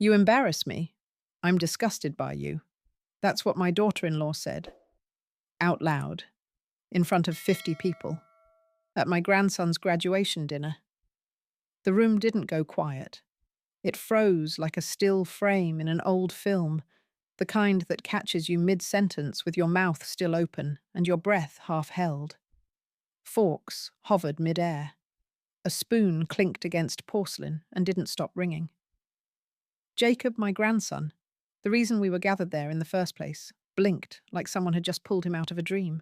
You embarrass me. I'm disgusted by you. That's what my daughter-in-law said, out loud, in front of 50 people, at my grandson's graduation dinner. The room didn't go quiet. It froze like a still frame in an old film, the kind that catches you mid-sentence with your mouth still open and your breath half held. Forks hovered mid-air. A spoon clinked against porcelain and didn't stop ringing. Jacob, my grandson, the reason we were gathered there in the first place, blinked like someone had just pulled him out of a dream.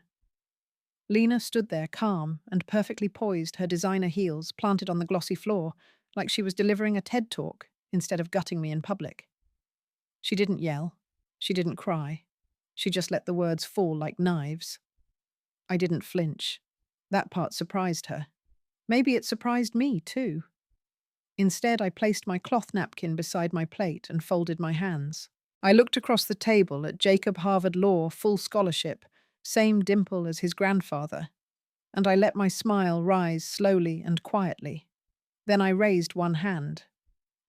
Lena stood there calm and perfectly poised, her designer heels planted on the glossy floor, like she was delivering a TED talk instead of gutting me in public. She didn't yell. She didn't cry. She just let the words fall like knives. I didn't flinch. That part surprised her. Maybe it surprised me, too. Instead, I placed my cloth napkin beside my plate and folded my hands. I looked across the table at Jacob Harvard Law, full scholarship, same dimple as his grandfather, and I let my smile rise slowly and quietly. Then I raised one hand,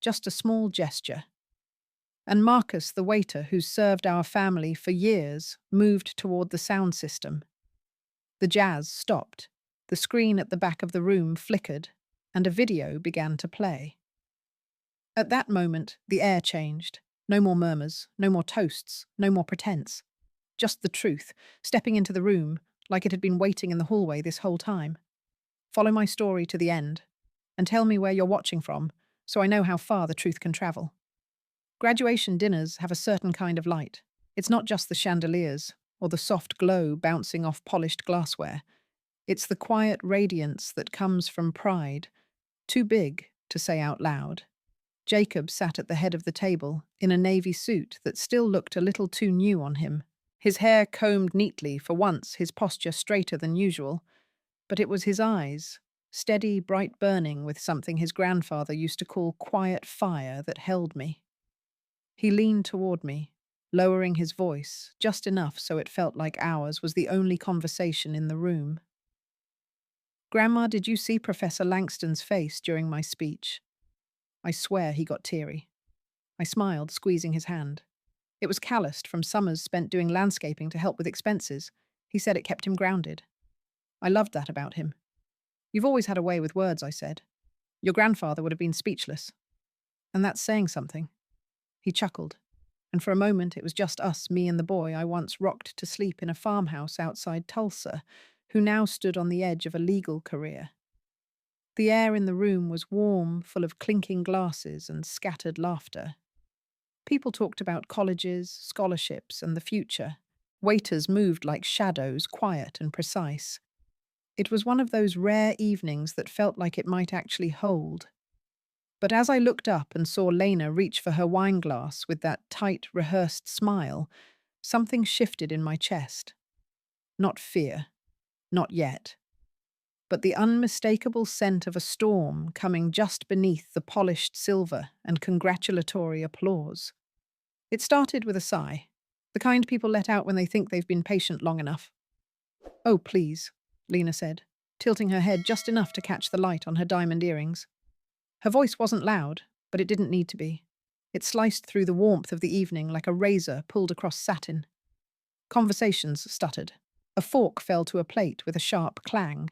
just a small gesture. And Marcus, the waiter who's served our family for years, moved toward the sound system. The jazz stopped. The screen at the back of the room flickered, and a video began to play. At that moment, the air changed. No more murmurs, no more toasts, no more pretense. Just the truth, stepping into the room like it had been waiting in the hallway this whole time. Follow my story to the end, and tell me where you're watching from, so I know how far the truth can travel. Graduation dinners have a certain kind of light. It's not just the chandeliers or the soft glow bouncing off polished glassware. It's the quiet radiance that comes from pride, too big to say out loud. Jacob sat at the head of the table, in a navy suit that still looked a little too new on him. His hair combed neatly, for once, his posture straighter than usual. But it was his eyes, steady, bright burning with something his grandfather used to call quiet fire, that held me. He leaned toward me, lowering his voice, just enough so it felt like ours was the only conversation in the room. "Grandma, did you see Professor Langston's face during my speech?" I swear he got teary. I smiled, squeezing his hand. It was calloused from summers spent doing landscaping to help with expenses. He said it kept him grounded. I loved that about him. "You've always had a way with words," I said. "Your grandfather would have been speechless. And that's saying something." He chuckled, and for a moment it was just us, me and the boy I once rocked to sleep in a farmhouse outside Tulsa, who now stood on the edge of a legal career. The air in the room was warm, full of clinking glasses and scattered laughter. People talked about colleges, scholarships, and the future. Waiters moved like shadows, quiet and precise. It was one of those rare evenings that felt like it might actually hold. But as I looked up and saw Lena reach for her wine glass with that tight, rehearsed smile, something shifted in my chest. Not fear. Not yet. But the unmistakable scent of a storm coming just beneath the polished silver and congratulatory applause. It started with a sigh, the kind people let out when they think they've been patient long enough. "Oh, please," Lena said, tilting her head just enough to catch the light on her diamond earrings. Her voice wasn't loud, but it didn't need to be. It sliced through the warmth of the evening like a razor pulled across satin. Conversations stuttered. A fork fell to a plate with a sharp clang.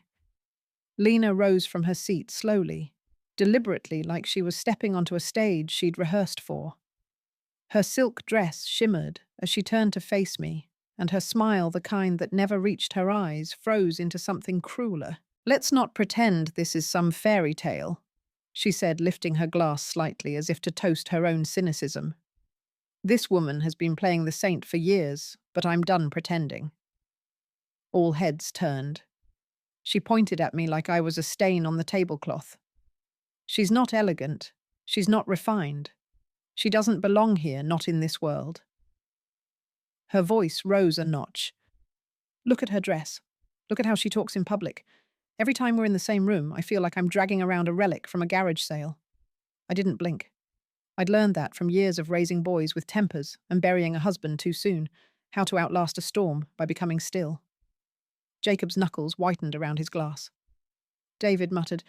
Lena rose from her seat slowly, deliberately, like she was stepping onto a stage she'd rehearsed for. Her silk dress shimmered as she turned to face me, and her smile, the kind that never reached her eyes, froze into something crueler. "Let's not pretend this is some fairy tale," she said, lifting her glass slightly as if to toast her own cynicism. "This woman has been playing the saint for years, but I'm done pretending." All heads turned. She pointed at me like I was a stain on the tablecloth. "She's not elegant. She's not refined. She doesn't belong here, not in this world." Her voice rose a notch. "Look at her dress. Look at how she talks in public. Every time we're in the same room, I feel like I'm dragging around a relic from a garage sale." I didn't blink. I'd learned that from years of raising boys with tempers and burying a husband too soon, how to outlast a storm by becoming still. Jacob's knuckles whitened around his glass. David muttered,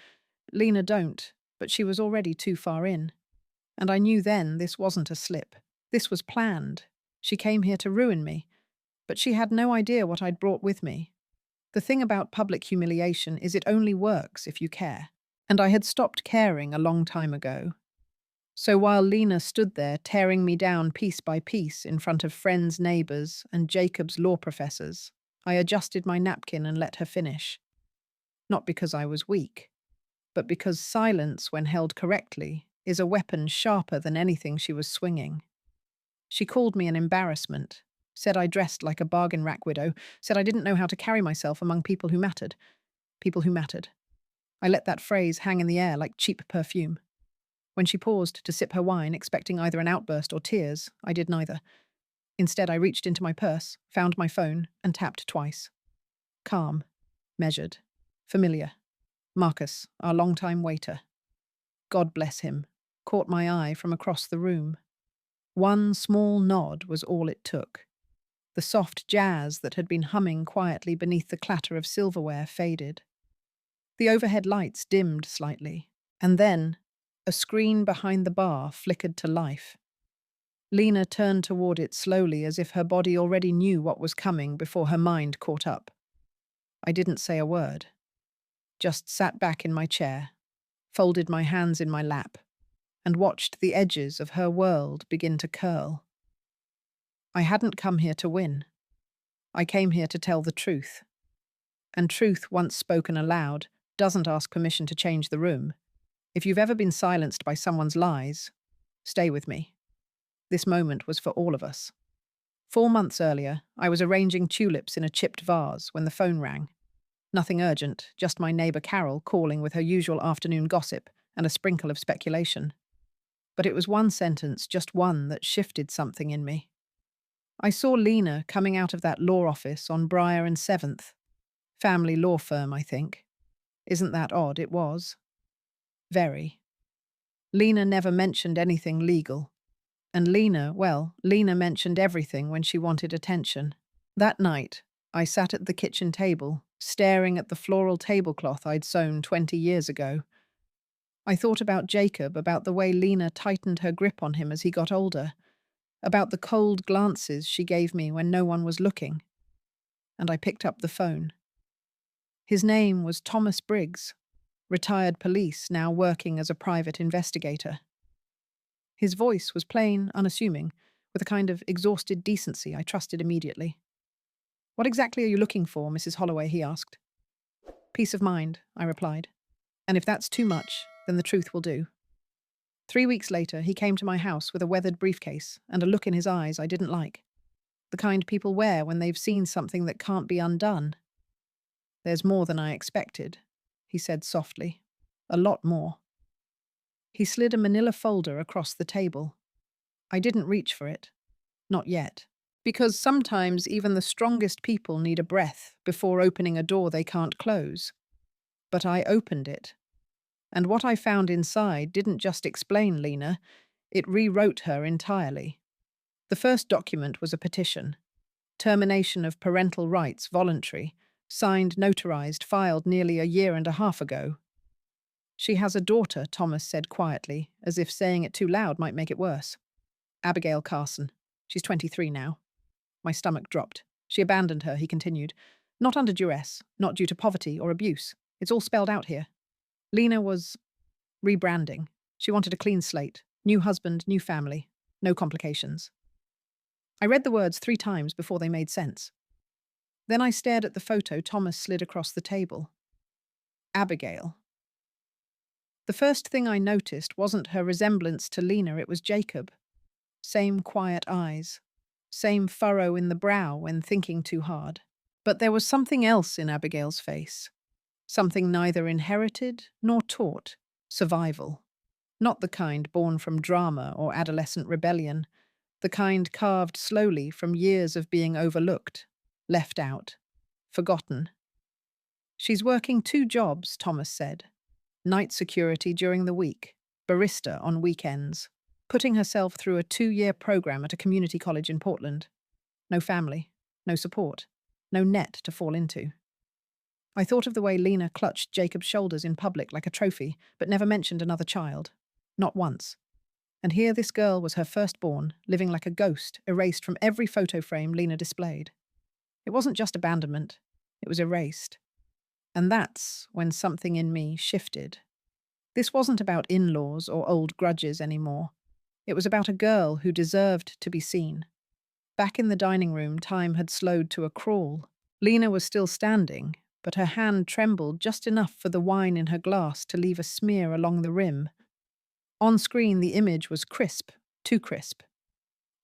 "Lena, don't," but she was already too far in. And I knew then this wasn't a slip. This was planned. She came here to ruin me, but she had no idea what I'd brought with me. The thing about public humiliation is it only works if you care. And I had stopped caring a long time ago. So while Lena stood there tearing me down piece by piece in front of friends, neighbours, and Jacob's law professors, I adjusted my napkin and let her finish. Not because I was weak, but because silence, when held correctly, is a weapon sharper than anything she was swinging. She called me an embarrassment, said I dressed like a bargain rack widow, said I didn't know how to carry myself among people who mattered. People who mattered. I let that phrase hang in the air like cheap perfume. When she paused to sip her wine, expecting either an outburst or tears, I did neither. Instead, I reached into my purse, found my phone, and tapped twice. Calm, measured, familiar. Marcus, our long-time waiter. God bless him, caught my eye from across the room. One small nod was all it took. The soft jazz that had been humming quietly beneath the clatter of silverware faded. The overhead lights dimmed slightly, and then a screen behind the bar flickered to life. Lena turned toward it slowly as if her body already knew what was coming before her mind caught up. I didn't say a word, just sat back in my chair, folded my hands in my lap, and watched the edges of her world begin to curl. I hadn't come here to win. I came here to tell the truth. And truth, once spoken aloud, doesn't ask permission to change the room. If you've ever been silenced by someone's lies, stay with me. This moment was for all of us. 4 months earlier, I was arranging tulips in a chipped vase when the phone rang. Nothing urgent, just my neighbour Carol calling with her usual afternoon gossip and a sprinkle of speculation. But it was one sentence, just one, that shifted something in me. I saw Lena coming out of that law office on Briar and 7th. Family law firm, I think. Isn't that odd? It was. Very. Lena never mentioned anything legal. And Lena mentioned everything when she wanted attention. That night, I sat at the kitchen table, staring at the floral tablecloth I'd sewn 20 years ago. I thought about Jacob, about the way Lena tightened her grip on him as he got older, about the cold glances she gave me when no one was looking. And I picked up the phone. His name was Thomas Briggs, retired police now working as a private investigator. His voice was plain, unassuming, with a kind of exhausted decency I trusted immediately. "What exactly are you looking for, Mrs. Holloway?" he asked. "Peace of mind," I replied. "And if that's too much, then the truth will do." 3 weeks later, he came to my house with a weathered briefcase and a look in his eyes I didn't like. The kind people wear when they've seen something that can't be undone. "There's more than I expected," he said softly. "A lot more." He slid a manila folder across the table. I didn't reach for it. Not yet. Because sometimes even the strongest people need a breath before opening a door they can't close. But I opened it. And what I found inside didn't just explain Lena, it rewrote her entirely. The first document was a petition. Termination of parental rights, voluntary, signed, notarized, filed nearly a year and a half ago. "She has a daughter," Thomas said quietly, as if saying it too loud might make it worse. "Abigail Carson. She's 23 now." My stomach dropped. "She abandoned her," he continued. "Not under duress, not due to poverty or abuse. It's all spelled out here. Lena was rebranding. She wanted a clean slate, new husband, new family, no complications." I read the words 3 times before they made sense. Then I stared at the photo Thomas slid across the table. Abigail. The first thing I noticed wasn't her resemblance to Lena, it was Jacob. Same quiet eyes. Same furrow in the brow when thinking too hard. But there was something else in Abigail's face. Something neither inherited nor taught. Survival. Not the kind born from drama or adolescent rebellion. The kind carved slowly from years of being overlooked, left out, forgotten. "She's working 2 jobs," Thomas said. Night security during the week, barista on weekends, putting herself through a 2-year program at a community college in Portland. No family, no support, no net to fall into. I thought of the way Lena clutched Jacob's shoulders in public like a trophy, but never mentioned another child. Not once. And here this girl was her firstborn, living like a ghost, erased from every photo frame Lena displayed. It wasn't just abandonment, it was erased. And that's when something in me shifted. This wasn't about in-laws or old grudges anymore. It was about a girl who deserved to be seen. Back in the dining room, time had slowed to a crawl. Lena was still standing, but her hand trembled just enough for the wine in her glass to leave a smear along the rim. On screen, the image was crisp, too crisp.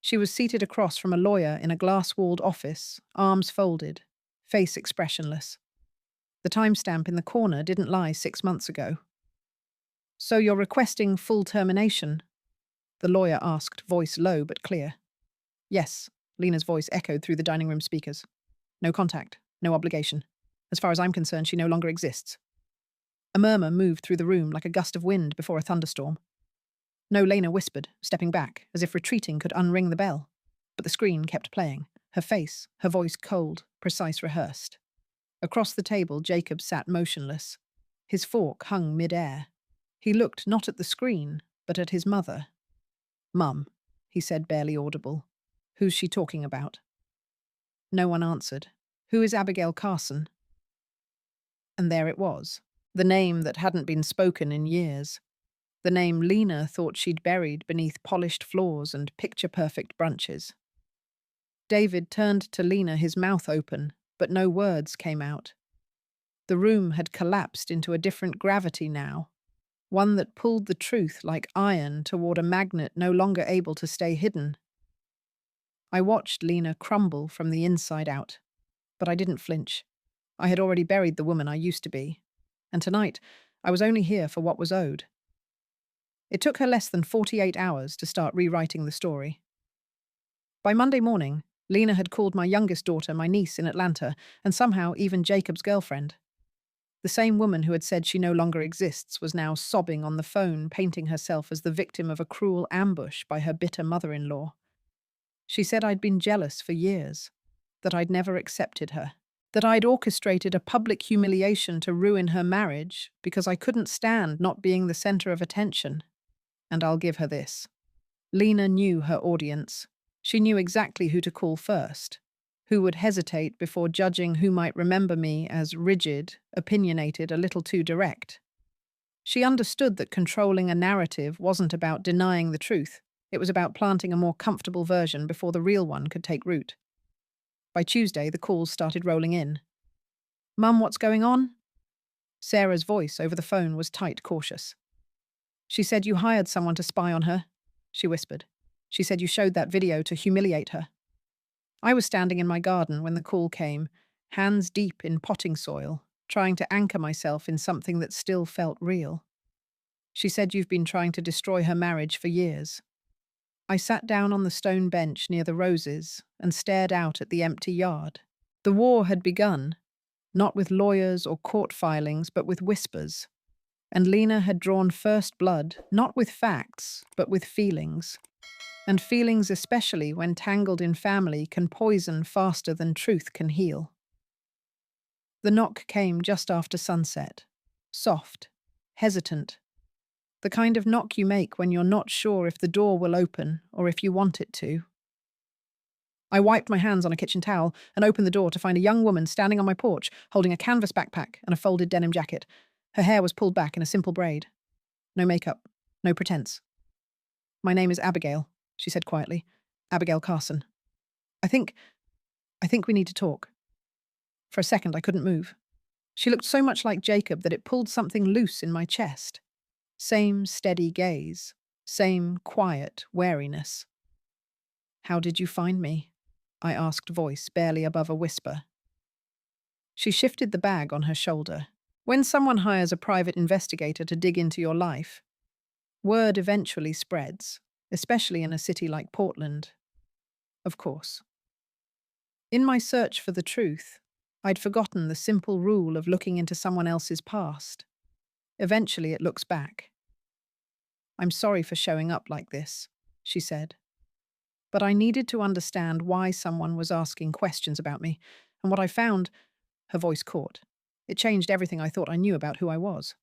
She was seated across from a lawyer in a glass-walled office, arms folded, face expressionless. The timestamp in the corner didn't lie 6 months ago. "So you're requesting full termination?" the lawyer asked, voice low but clear. "Yes," Lena's voice echoed through the dining room speakers. "No contact, no obligation. As far as I'm concerned, she no longer exists." A murmur moved through the room like a gust of wind before a thunderstorm. "No," Lena whispered, stepping back, as if retreating could unring the bell. But the screen kept playing, her face, her voice cold, precise, rehearsed. Across the table, Jacob sat motionless. His fork hung mid-air. He looked not at the screen, but at his mother. "Mum," he said, barely audible. "Who's she talking about?" No one answered. "Who is Abigail Carson?" And there it was, the name that hadn't been spoken in years. The name Lena thought she'd buried beneath polished floors and picture-perfect brunches. David turned to Lena, his mouth open, but no words came out. The room had collapsed into a different gravity now, one that pulled the truth like iron toward a magnet no longer able to stay hidden. I watched Lena crumble from the inside out, but I didn't flinch. I had already buried the woman I used to be, and tonight I was only here for what was owed. It took her less than 48 hours to start rewriting the story. By Monday morning, Lena had called my youngest daughter my niece in Atlanta, and somehow even Jacob's girlfriend. The same woman who had said she no longer exists was now sobbing on the phone, painting herself as the victim of a cruel ambush by her bitter mother-in-law. She said I'd been jealous for years, that I'd never accepted her, that I'd orchestrated a public humiliation to ruin her marriage because I couldn't stand not being the center of attention. And I'll give her this. Lena knew her audience. She knew exactly who to call first, who would hesitate before judging who might remember me as rigid, opinionated, a little too direct. She understood that controlling a narrative wasn't about denying the truth. It was about planting a more comfortable version before the real one could take root. By Tuesday, the calls started rolling in. "Mum, what's going on?" Sarah's voice over the phone was tight, cautious. "She said you hired someone to spy on her," she whispered. "She said you showed that video to humiliate her." I was standing in my garden when the call came, hands deep in potting soil, trying to anchor myself in something that still felt real. "She said you've been trying to destroy her marriage for years." I sat down on the stone bench near the roses and stared out at the empty yard. The war had begun, not with lawyers or court filings, but with whispers. And Lena had drawn first blood, not with facts, but with feelings. And feelings, especially when tangled in family, can poison faster than truth can heal. The knock came just after sunset. Soft, hesitant. The kind of knock you make when you're not sure if the door will open or if you want it to. I wiped my hands on a kitchen towel and opened the door to find a young woman standing on my porch, holding a canvas backpack and a folded denim jacket. Her hair was pulled back in a simple braid. No makeup, no pretense. "My name is Abigail," she said quietly. "Abigail Carson. I think we need to talk." For a second, I couldn't move. She looked so much like Jacob that it pulled something loose in my chest. Same steady gaze, same quiet wariness. "How did you find me?" I asked, voice barely above a whisper. She shifted the bag on her shoulder. When someone hires a private investigator to dig into your life, word eventually spreads, especially in a city like Portland. Of course. In my search for the truth, I'd forgotten the simple rule of looking into someone else's past. Eventually it looks back. "I'm sorry for showing up like this," she said. But I needed to understand why someone was asking questions about me, and what I found, her voice caught. It changed everything I thought I knew about who I was.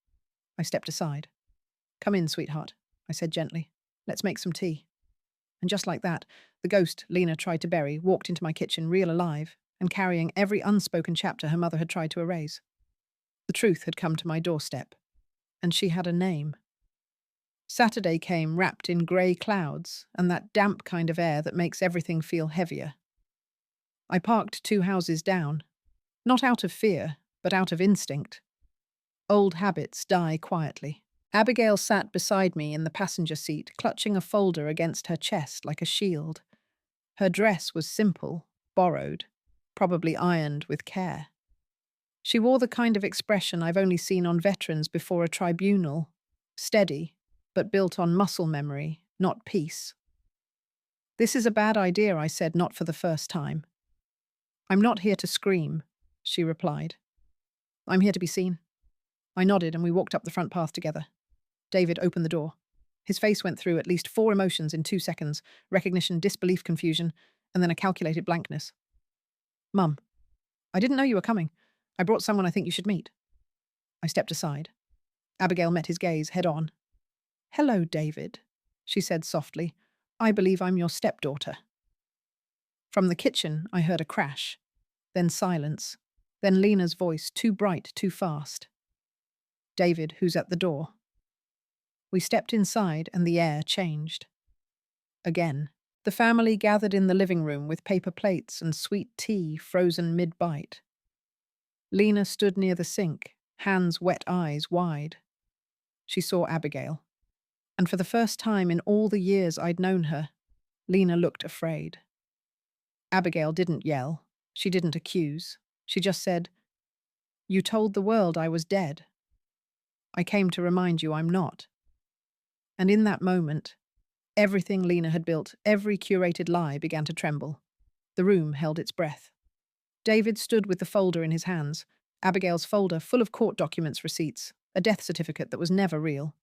I stepped aside. "Come in, sweetheart," I said gently. Let's make some tea." And just like that, the ghost Lena tried to bury walked into my kitchen real alive and carrying every unspoken chapter her mother had tried to erase. The truth had come to my doorstep, and she had a name. Saturday came wrapped in grey clouds and that damp kind of air that makes everything feel heavier. I parked 2 houses down, not out of fear, but out of instinct. Old habits die quietly. Abigail sat beside me in the passenger seat, clutching a folder against her chest like a shield. Her dress was simple, borrowed, probably ironed with care. She wore the kind of expression I've only seen on veterans before a tribunal, steady, but built on muscle memory, not peace. "This is a bad idea," I said, not for the first time. "I'm not here to scream," she replied. "I'm here to be seen." I nodded and we walked up the front path together. David opened the door. His face went through at least 4 emotions in 2 seconds: recognition, disbelief, confusion, and then a calculated blankness. "Mum, I didn't know you were coming. I brought someone I think you should meet." I stepped aside. Abigail met his gaze head on. "Hello, David," she said softly. "I believe I'm your stepdaughter." From the kitchen, I heard a crash, then silence, then Lena's voice, too bright, too fast. "David, who's at the door?" We stepped inside and the air changed. Again, the family gathered in the living room with paper plates and sweet tea frozen mid-bite. Lena stood near the sink, hands wet, eyes wide. She saw Abigail. And for the first time in all the years I'd known her, Lena looked afraid. Abigail didn't yell. She didn't accuse. She just said, "You told the world I was dead. I came to remind you I'm not." And in that moment, everything Lena had built, every curated lie, began to tremble. The room held its breath. David stood with the folder in his hands, Abigail's folder full of court documents, receipts, a death certificate that was never real.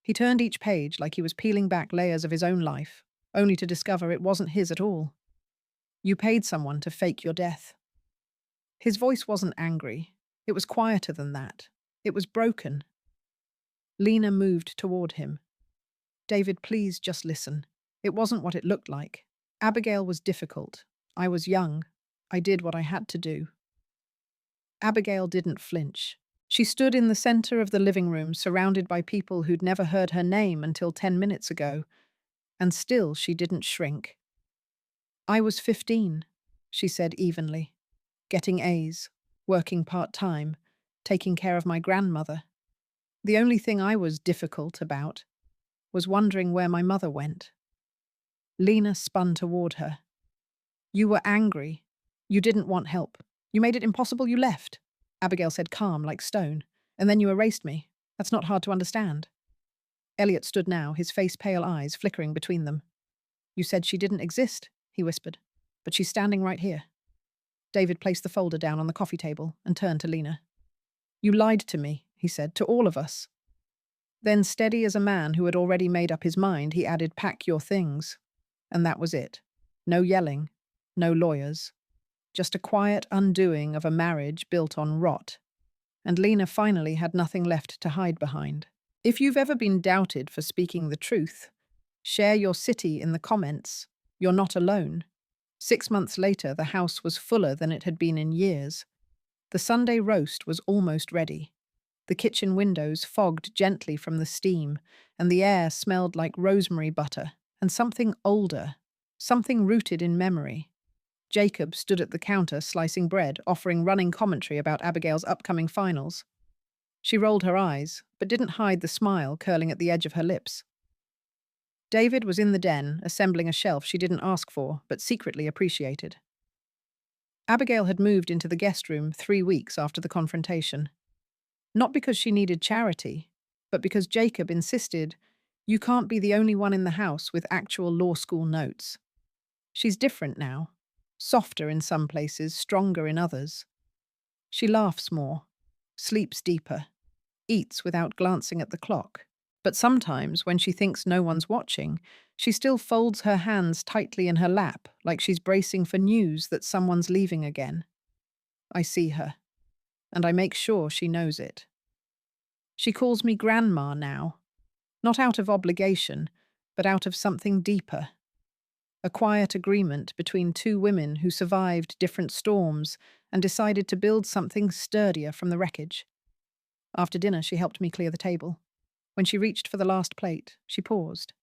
He turned each page like he was peeling back layers of his own life, only to discover it wasn't his at all. "You paid someone to fake your death." His voice wasn't angry. It was quieter than that. It was broken. Lena moved toward him. "David, please just listen. It wasn't what it looked like. Abigail was difficult. I was young. I did what I had to do." Abigail didn't flinch. She stood in the center of the living room, surrounded by people who'd never heard her name until 10 minutes ago, and still she didn't shrink. "I was 15, she said evenly, "getting A's, working part-time, taking care of my grandmother. The only thing I was difficult about was wondering where my mother went." Lena spun toward her. "You were angry. You didn't want help. You made it impossible, you left," Abigail said, calm like stone. "And then you erased me. That's not hard to understand." Elliot stood now, his face pale, eyes flickering between them. "You said she didn't exist," he whispered, "but she's standing right here." David placed the folder down on the coffee table and turned to Lena. "You lied to me," he said, "to all of us." Then, steady as a man who had already made up his mind, he added, "Pack your things." And that was it. No yelling, no lawyers. Just a quiet undoing of a marriage built on rot. And Lena finally had nothing left to hide behind. If you've ever been doubted for speaking the truth, share your city in the comments. You're not alone. 6 months later, the house was fuller than it had been in years. The Sunday roast was almost ready. The kitchen windows fogged gently from the steam, and the air smelled like rosemary butter and something older, something rooted in memory. Jacob stood at the counter slicing bread, offering running commentary about Abigail's upcoming finals. She rolled her eyes, but didn't hide the smile curling at the edge of her lips. David was in the den, assembling a shelf she didn't ask for, but secretly appreciated. Abigail had moved into the guest room 3 weeks after the confrontation. Not because she needed charity, but because Jacob insisted, "You can't be the only one in the house with actual law school notes. She's different now. Softer in some places, stronger in others. She laughs more, sleeps deeper, eats without glancing at the clock. But sometimes, when she thinks no one's watching, she still folds her hands tightly in her lap, like she's bracing for news that someone's leaving again. I see her, and I make sure she knows it. She calls me Grandma now, not out of obligation, but out of something deeper. A quiet agreement between two women who survived different storms and decided to build something sturdier from the wreckage. After dinner, she helped me clear the table. When she reached for the last plate, she paused.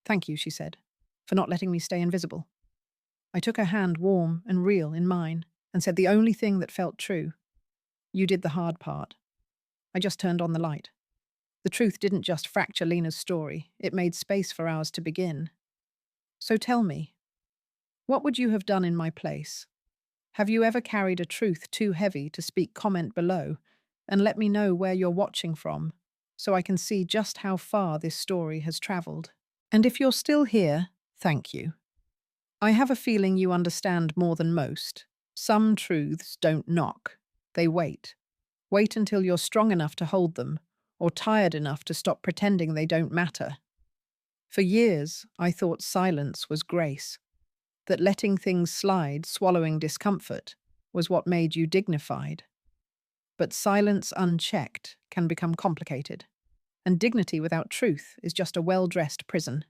"Thank you," she said, "for not letting me stay invisible." I took her hand warm and real in mine and said the only thing that felt true. "You did the hard part." I just turned on the light. The truth didn't just fracture Lena's story, it made space for ours to begin. "So tell me, what would you have done in my place? Have you ever carried a truth too heavy to speak? Comment below and let me know where you're watching from so I can see just how far this story has traveled. And if you're still here, thank you. I have a feeling you understand more than most. Some truths don't knock, they wait. Wait until you're strong enough to hold them, or tired enough to stop pretending they don't matter. For years, I thought silence was grace, that letting things slide, swallowing discomfort, was what made you dignified. But silence unchecked can become complicated, and dignity without truth is just a well-dressed prison.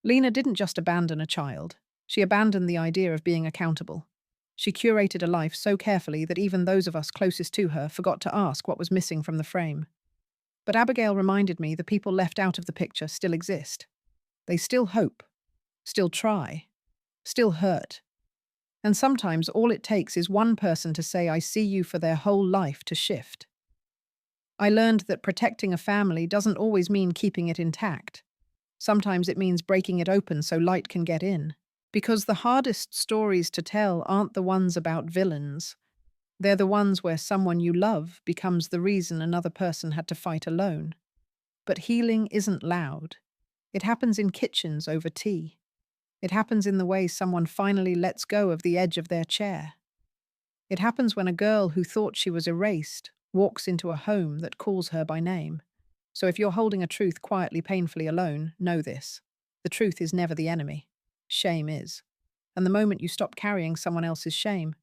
Lena didn't just abandon a child, she abandoned the idea of being accountable. She curated a life so carefully that even those of us closest to her forgot to ask what was missing from the frame. But Abigail reminded me the people left out of the picture still exist. They still hope, still try, still hurt. And sometimes all it takes is one person to say, "I see you," for their whole life to shift. I learned that protecting a family doesn't always mean keeping it intact. Sometimes it means breaking it open so light can get in. Because the hardest stories to tell aren't the ones about villains. They're the ones where someone you love becomes the reason another person had to fight alone. But healing isn't loud. It happens in kitchens over tea. It happens in the way someone finally lets go of the edge of their chair. It happens when a girl who thought she was erased walks into a home that calls her by name. So if you're holding a truth quietly, painfully alone, know this. The truth is never the enemy. Shame is. And the moment you stop carrying someone else's shame,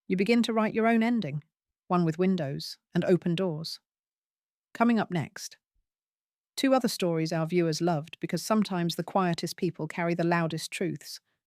you begin to write your own ending, one with windows and open doors. Coming up next, two other stories our viewers loved because sometimes the quietest people carry the loudest truths.